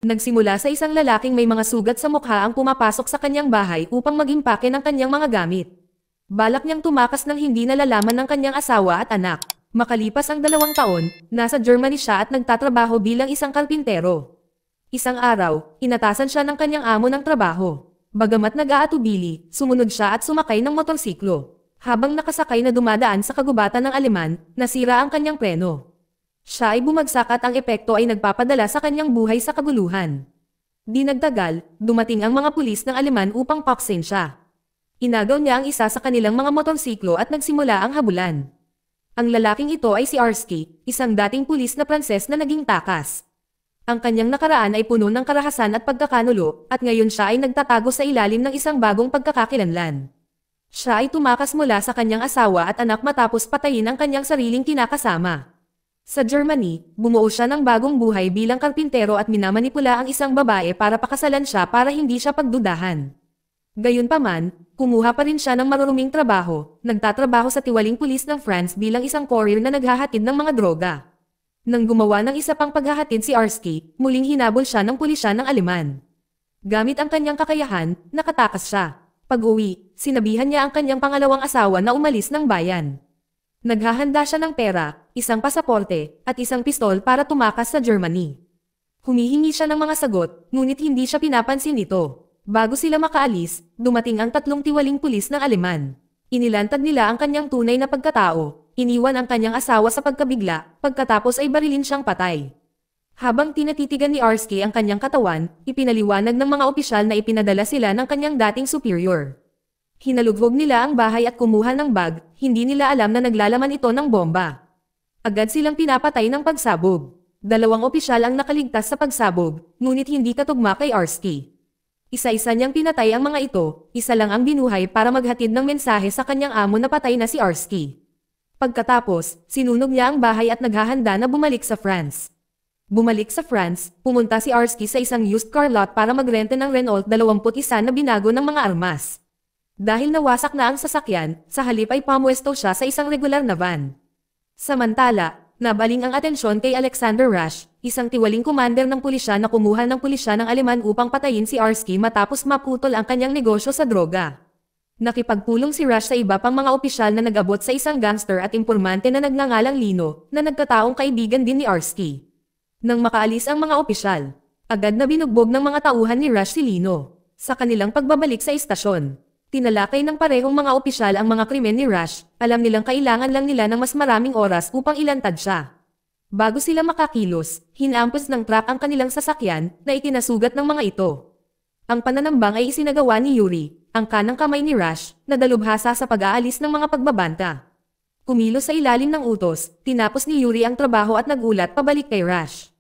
Nagsimula sa isang lalaking may mga sugat sa mukha ang pumapasok sa kanyang bahay upang mag-impake ng kanyang mga gamit. Balak niyang tumakas nang hindi nalalaman ng kanyang asawa at anak. Makalipas ang 2 taon, nasa Germany siya at nagtatrabaho bilang isang karpintero. Isang araw, inatasan siya ng kanyang amo ng trabaho. Bagamat nag-aatubili, sumunod siya at sumakay ng motorsiklo. Habang nakasakay na dumadaan sa kagubatan ng Aleman, nasira ang kanyang preno. Siya ay bumagsak at ang epekto ay nagpapadala sa kanyang buhay sa kaguluhan. Di nagtagal, dumating ang mga pulis ng Aleman upang paksin siya. Inagaw niya ang isa sa kanilang mga motorsiklo at nagsimula ang habulan. Ang lalaking ito ay si Arsky, isang dating pulis na Pranses na naging takas. Ang kanyang nakaraan ay puno ng karahasan at pagkakanulo, at ngayon siya ay nagtatago sa ilalim ng isang bagong pagkakakilanlan. Siya ay tumakas mula sa kanyang asawa at anak matapos patayin ang kanyang sariling kinakasama. Sa Germany, bumuo siya ng bagong buhay bilang karpintero at minamanipula ang isang babae para pakasalan siya para hindi siya pagdudahan. Gayunpaman, kumuha pa rin siya ng maruruming trabaho, nagtatrabaho sa tiwaling pulis ng France bilang isang courier na naghahatid ng mga droga. Nang gumawa ng isa pang paghahatid si Arsky, muling hinabol siya ng pulisya ng Aleman. Gamit ang kanyang kakayahan, nakatakas siya. Pag-uwi, sinabihan niya ang kanyang pangalawang asawa na umalis ng bayan. Naghahanda siya ng pera, isang pasaporte, at isang pistol para tumakas sa Germany. Humihingi siya ng mga sagot, ngunit hindi siya pinapansin nito. Bago sila makaalis, dumating ang 3 tiwaling pulis ng Aleman. Inilantad nila ang kanyang tunay na pagkatao, iniwan ang kanyang asawa sa pagkabigla, pagkatapos ay barilin siyang patay. Habang tinatitigan ni Arsky ang kanyang katawan, ipinaliwanag ng mga opisyal na ipinadala sila ng kanyang dating superior. Hinalugvog nila ang bahay at kumuha ng bag, hindi nila alam na naglalaman ito ng bomba. Agad silang pinapatay ng pagsabog. 2 opisyal ang nakaligtas sa pagsabog, ngunit hindi katugma kay Arsky. Isa-isa niyang pinatay ang mga ito, isa lang ang binuhay para maghatid ng mensahe sa kanyang amo na patay na si Arsky. Pagkatapos, sinunog niya ang bahay at naghahanda na bumalik sa France. Bumalik sa France, pumunta si Arsky sa isang used car lot para magrente ng Renault 21 na binago ng mga armas. Dahil nawasak na ang sasakyan, sa halip ay pamwesto siya sa isang regular na van. Samantala, nabaling ang atensyon kay Alexander Rush, isang tiwaling commander ng pulisya na kumuha ng pulisya ng Aleman upang patayin si Arsky matapos maputol ang kanyang negosyo sa droga. Nakipagpulong si Rush sa iba pang mga opisyal na nag-abot sa isang gangster at impormante na nagngangalang Lino, na nagkataong kaibigan din ni Arsky. Nang makaalis ang mga opisyal, agad na binugbog ng mga tauhan ni Rush si Lino. Sa kanilang pagbabalik sa istasyon, tinalakay ng parehong mga opisyal ang mga krimen ni Rush, alam nilang kailangan lang nila ng mas maraming oras upang ilantad siya. Bago sila makakilos, hinampos ng truck ang kanilang sasakyan, na ikinasugat ng mga ito. Ang pananambang ay isinagawa ni Yuri, ang kanang kamay ni Rush, na dalubhasa sa pag-aalis ng mga pagbabanta. Kumilos sa ilalim ng utos, tinapos ni Yuri ang trabaho at nagulat pabalik kay Rush.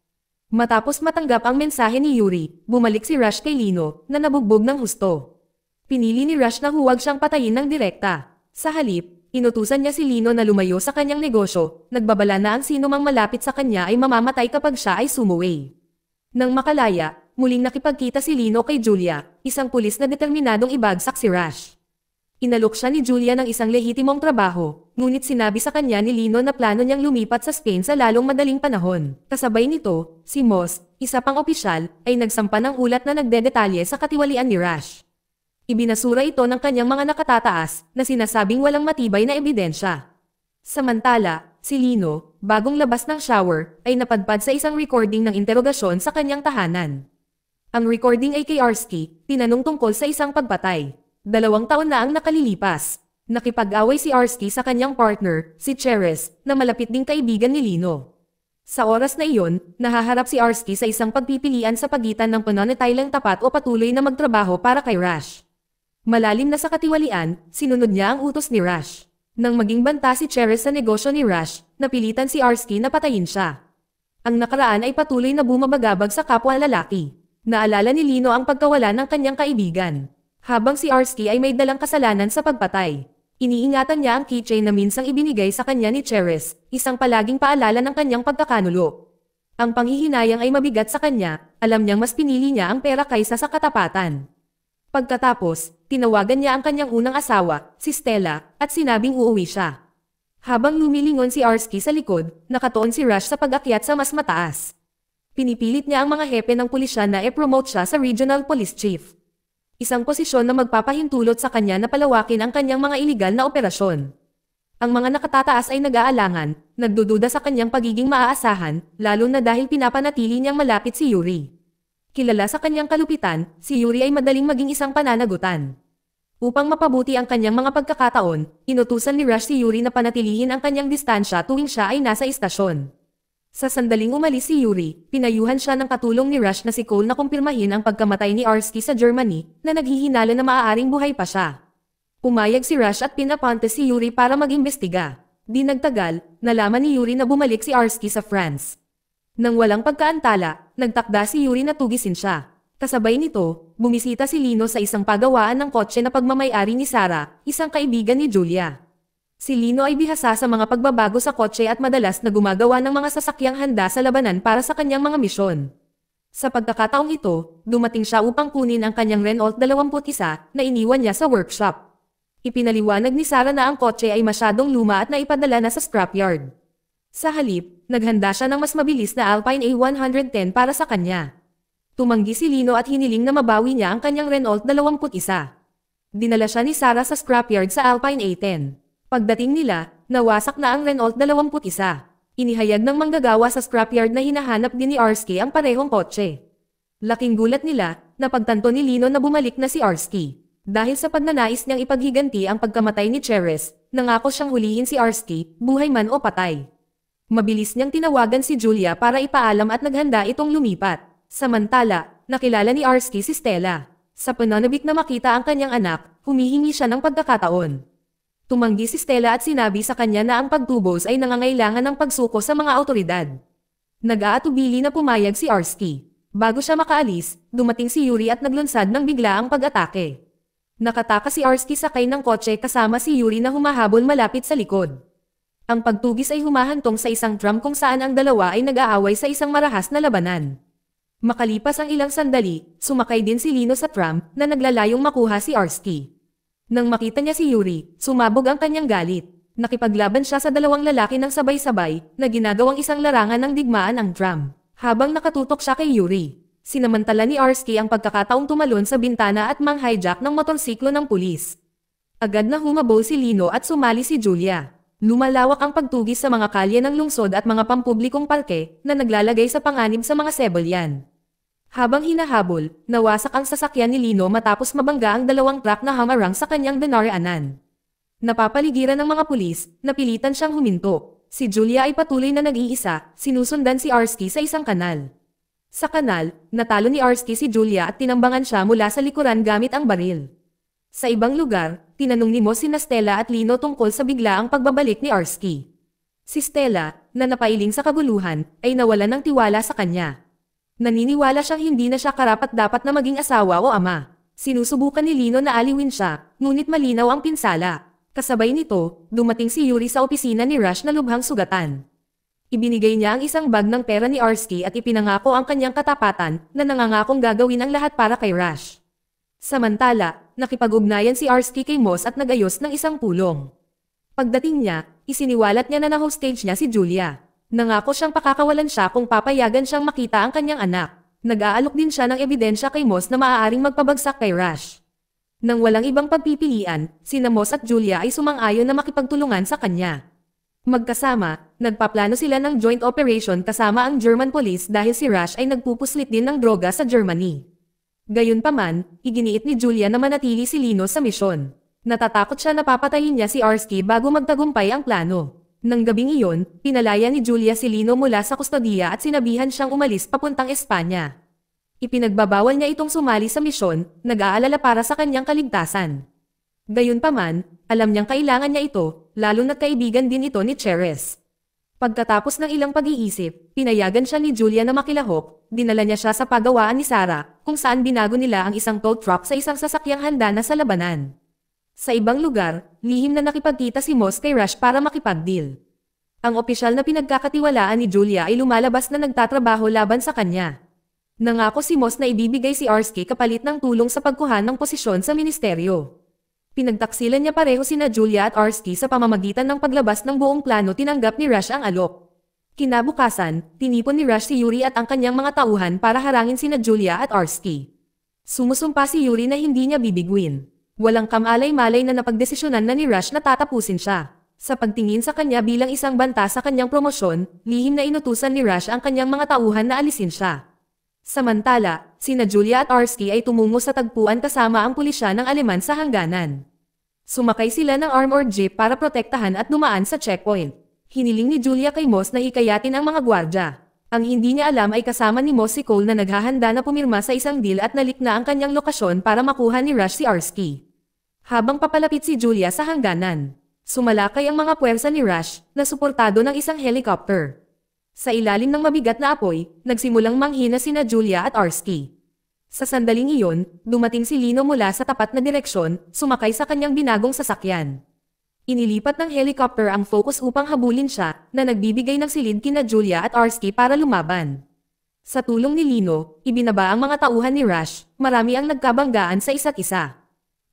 Matapos matanggap ang mensahe ni Yuri, bumalik si Rush kay Lino, na nabugbog ng husto. Pinili ni Rush na huwag siyang patayin ng direkta. Sa halip, inutusan niya si Lino na lumayo sa kanyang negosyo, nagbabala na ang sino mang malapit sa kanya ay mamamatay kapag siya ay sumuway. Nang makalaya, muling nakipagkita si Lino kay Julia, isang pulis na determinadong ibagsak si Rush. Inalok siya ni Julia ng isang lehitimong trabaho, ngunit sinabi sa kanya ni Lino na plano niyang lumipat sa Spain sa lalong madaling panahon. Kasabay nito, si Moss, isa pang opisyal, ay nagsampa ng ulat na nagdedetalye sa katiwalian ni Rush. Ibinasura ito ng kanyang mga nakatataas, na sinasabing walang matibay na ebidensya. Samantala, si Lino, bagong labas ng shower, ay napadpad sa isang recording ng interogasyon sa kanyang tahanan. Ang recording ay kay Arsky, tinanong tungkol sa isang pagpatay. 2 taon na ang nakalilipas. Nakipag-away si Arsky sa kanyang partner, si Cheres, na malapit ding kaibigan ni Lino. Sa oras na iyon, nahaharap si Arsky sa isang pagpipilian sa pagitan ng pananatiling tapat o patuloy na magtrabaho para kay Rush. Malalim na sa katiwalian, sinunod niya ang utos ni Rush. Nang maging banta si Cheres sa negosyo ni Rush, napilitan si Arsky na patayin siya. Ang nakaraan ay patuloy na bumabagabag sa kapwa lalaki. Naalala ni Lino ang pagkawala ng kanyang kaibigan. Habang si Arsky ay may dalang kasalanan sa pagpatay. Iniingatan niya ang keychain na minsang ibinigay sa kanya ni Cheres, isang palaging paalala ng kanyang pagkakanulo. Ang panghihinayang ay mabigat sa kanya, alam niyang mas pinili niya ang pera kaysa sa katapatan. Pagkatapos, tinawagan niya ang kanyang unang asawa, si Stella, at sinabing uuwi siya. Habang lumilingon si Arsky sa likod, nakatuon si Rush sa pag-akyat sa mas mataas. Pinipilit niya ang mga hepe ng pulisya na e-promote siya sa Regional Police Chief. Isang posisyon na magpapahintulot sa kanya na palawakin ang kanyang mga iligal na operasyon. Ang mga nakatataas ay nag-aalangan, nagdududa sa kanyang pagiging maaasahan, lalo na dahil pinapanatili niyang malapit si Yuri. Kilala sa kanyang kalupitan, si Yuri ay madaling maging isang pananagutan. Upang mapabuti ang kanyang mga pagkakataon, inutusan ni Rush si Yuri na panatilihin ang kanyang distansya tuwing siya ay nasa istasyon. Sa sandaling umalis si Yuri, pinayuhan siya ng katulong ni Rush na si Cole na kumpirmahin ang pagkamatay ni Arsky sa Germany, na naghihinala na maaaring buhay pa siya. Pumayag si Rush at pinapunta si Yuri para mag-imbestiga. Di nagtagal, nalaman ni Yuri na bumalik si Arsky sa France. Nang walang pagkaantala, nagtakda si Yuri na tugisin siya. Kasabay nito, bumisita si Lino sa isang pagawaan ng kotse na pagmamay-ari ni Sarah, isang kaibigan ni Julia. Si Lino ay bihasa sa mga pagbabago sa kotse at madalas na gumagawa ng mga sasakyang handa sa labanan para sa kanyang mga misyon. Sa pagkakataong ito, dumating siya upang kunin ang kanyang Renault 21 na iniwan niya sa workshop. Ipinaliwanag ni Sarah na ang kotse ay masyadong luma at naipadala na sa scrapyard. Sa halip, naghanda siya ng mas mabilis na Alpine A110 para sa kanya. Tumanggi si Lino at hiniling na mabawi niya ang kanyang Renault 21. Dinala siya ni Sarah sa scrapyard sa Alpine A10. Pagdating nila, nawasak na ang Renault 21. Inihayag ng manggagawa sa scrapyard na hinahanap din ni Arsky ang parehong kotse. Laking gulat nila, napagtanto ni Lino na bumalik na si Arsky. Dahil sa pagnanais niyang ipaghiganti ang pagkamatay ni Cheres, nangako siyang hulihin si Arsky, buhay man o patay. Mabilis niyang tinawagan si Julia para ipaalam at naghanda itong lumipat. Samantala, nakilala ni Arsky si Stella. Sa pananabik na makita ang kanyang anak, humihingi siya ng pagkakataon. Tumanggi si Stella at sinabi sa kanya na ang pagtubos ay nangangailangan ng pagsuko sa mga awtoridad. Nag-aatubili na pumayag si Arsky. Bago siya makaalis, dumating si Yuri at naglunsad ng biglaang pag-atake. Nakatakas si Arsky sakay ng kotse kasama si Yuri na humahabol malapit sa likod. Ang pagtugis ay humahantong sa isang tram kung saan ang dalawa ay nag-aaway sa isang marahas na labanan. Makalipas ang ilang sandali, sumakay din si Lino sa tram na naglalayong makuha si Arsky. Nang makita niya si Yuri, sumabog ang kanyang galit. Nakipaglaban siya sa dalawang lalaki ng sabay-sabay na ginagawang isang larangan ng digmaan ang tram. Habang nakatutok siya kay Yuri, sinamantala ni Arsky ang pagkakataong tumalon sa bintana at mang-hijack ng motorsiklo ng pulis. Agad na humabol si Lino at sumali si Julia. Lumalawak ang pagtugis sa mga kalye ng lungsod at mga pampublikong parke na naglalagay sa panganib sa mga sebolyan. Habang hinahabol, nawasak ang sasakyan ni Lino matapos mabangga ang dalawang truck na hamarang sa kanyang dinaraanan. Napapaligiran ng mga pulis, napilitan siyang huminto. Si Julia ay patuloy na nag-iisa, sinusundan si Arsky sa isang kanal. Sa kanal, natalo ni Arsky si Julia at tinambangan siya mula sa likuran gamit ang baril. Sa ibang lugar, tinanong ni Moss sina Stella at Lino tungkol sa biglaang pagbabalik ni Arsky. Si Stella, na napailing sa kaguluhan, ay nawalan ng tiwala sa kanya. Naniniwala siyang hindi na siya karapat-dapat na maging asawa o ama. Sinusubukan ni Lino na aliwin siya, ngunit malinaw ang pinsala. Kasabay nito, dumating si Yuri sa opisina ni Rush na lubhang sugatan. Ibinigay niya ang isang bag ng pera ni Arsky at ipinangako ang kanyang katapatan na nangangakong gagawin ang lahat para kay Rush. Samantala, nakipag-ugnayan si Arsky kay Moss at nagayos ng isang pulong. Pagdating niya, isiniwalat niya na na-hostage niya si Julia. Nangako siyang pakakawalan siya kung papayagan siyang makita ang kanyang anak. Nag-aalok din siya ng ebidensya kay Moss na maaaring magpabagsak kay Rush. Nang walang ibang pagpipilian, sina Moss at Julia ay sumang-ayon na makipagtulungan sa kanya. Magkasama, nagpaplano sila ng joint operation kasama ang German police dahil si Rush ay nagpupuslit din ng droga sa Germany. Gayunpaman, iginiit ni Julia na manatili si Lino sa misyon. Natatakot siya na papatayin niya si Arsky bago magtagumpay ang plano. Nang gabing iyon, pinalaya ni Julia si Lino mula sa kustodiya at sinabihan siyang umalis papuntang Espanya. Ipinagbabawal niya itong sumali sa misyon, nag-aalala para sa kanyang kaligtasan. Gayunpaman, alam niyang kailangan niya ito, lalo na't kaibigan din ito ni Cheres. Pagkatapos ng ilang pag-iisip, pinayagan siya ni Julia na makilahok, dinala niya siya sa pagawaan ni Sarah, kung saan binago nila ang isang tow truck sa isang sasakyang handa na sa labanan. Sa ibang lugar, lihim na nakipagkita si Moss kay Rush para makipag-deal. Ang opisyal na pinagkakatiwalaan ni Julia ay lumalabas na nagtatrabaho laban sa kanya. Nangako si Moss na ibibigay si Arsky kapalit ng tulong sa pagkuha ng posisyon sa ministeryo. Pinagtaksilan niya pareho sina Julia at Arsky sa pamamagitan ng paglabas ng buong plano tinanggap ni Rush ang alok. Kinabukasan, tinipon ni Rush si Yuri at ang kanyang mga tauhan para harangin sina Julia at Arsky. Sumusumpa si Yuri na hindi niya bibigwin. Walang kamalay-malay na napagdesisyonan na ni Rush na tatapusin siya. Sa pagtingin sa kanya bilang isang banta sa kanyang promosyon, lihim na inutusan ni Rush ang kanyang mga tauhan na alisin siya. Samantala, sina Julia at Arsky ay tumungo sa tagpuan kasama ang pulisya ng Aleman sa hangganan. Sumakay sila ng armored jeep para protektahan at dumaan sa checkpoint. Hiniling ni Julia kay Moss na hikayatin ang mga gwardya. Ang hindi niya alam ay kasama ni Moss si Cole na naghahanda na pumirma sa isang deal at nalikna ang kanyang lokasyon para makuha ni Rush si Arsky. Habang papalapit si Julia sa hangganan, sumalakay ang mga puwersa ni Rush na suportado ng isang helicopter. Sa ilalim ng mabigat na apoy, nagsimulang manghina sina Julia at Arsky. Sa sandaling iyon, dumating si Lino mula sa tapat na direksyon, sumakay sa kanyang binagong sasakyan. Inilipat ng helicopter ang focus upang habulin siya, na nagbibigay ng silid kina Julia at Arsky para lumaban. Sa tulong ni Lino, ibinaba ang mga tauhan ni Rush, marami ang nagkabanggaan sa isa't isa.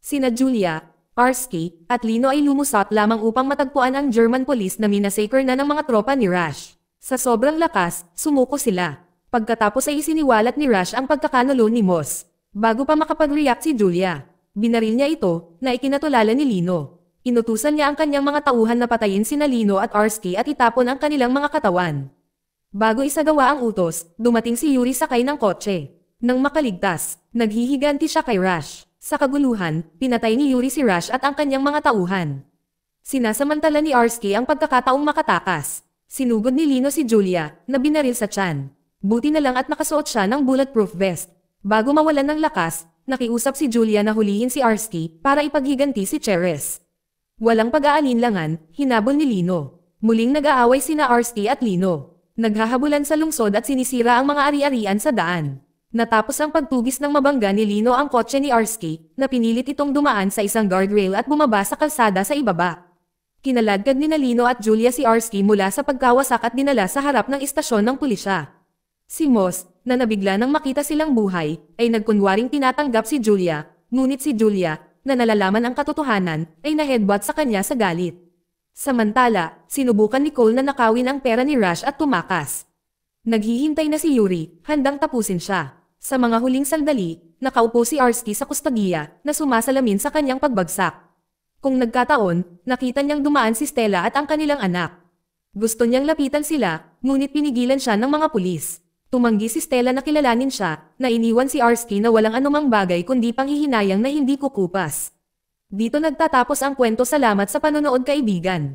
Sina Julia, Arsky, at Lino ay lumusot lamang upang matagpuan ang German police na minasacre na ng mga tropa ni Rush. Sa sobrang lakas, sumuko sila. Pagkatapos ay isiniwalat ni Rush ang pagkakanulo ni Moss. Bago pa makapag-react si Julia, binaril niya ito, na ikinatulala ni Lino. Inutusan niya ang kanyang mga tauhan na patayin sina Lino at Arsky at itapon ang kanilang mga katawan. Bago isagawa ang utos, dumating si Yuri sakay ng kotse. Nang makaligtas, naghihiganti siya kay Rush. Sa kaguluhan, pinatay ni Yuri si Rush at ang kanyang mga tauhan. Sinasamantala ni Arsky ang pagkakataong makatakas. Sinugod ni Lino si Julia, na binaril sa tiyan. Buti na lang at nakasuot siya ng bulletproof vest. Bago mawalan ng lakas, nakiusap si Julia na hulihin si Arsky para ipaghiganti si Cheres. Walang pag-aalinlangan, hinabol ni Lino. Muling nag-aaway sina Arsky at Lino. Naghahabulan sa lungsod at sinisira ang mga ari-arian sa daan. Natapos ang pagtugis ng mabangga ni Lino ang kotse ni Arsky, na pinilit itong dumaan sa isang guardrail at bumaba sa kalsada sa ibaba. Kinaladkad ni Lino at Julia si Arsky mula sa pagkawasak at dinala sa harap ng istasyon ng pulisya. Si Moss, na nabigla nang makita silang buhay, ay nagkunwaring tinatanggap si Julia, ngunit si Julia, na nalalaman ang katotohanan, ay na-headbutt sa kanya sa galit. Samantala, sinubukan ni Cole na nakawin ang pera ni Rush at tumakas. Naghihintay na si Yuri, handang tapusin siya. Sa mga huling sandali, nakaupo si Arsky sa kustodiya, na sumasalamin sa kanyang pagbagsak. Kung nagkataon, nakita niyang dumaan si Stella at ang kanilang anak. Gusto niyang lapitan sila, ngunit pinigilan siya ng mga pulis. Tumanggi si Stella na kilalanin siya, na iniwan si Arsky na walang anumang bagay kundi panghihinayang na hindi kukupas. Dito nagtatapos ang kwento. Salamat sa panonood kaibigan.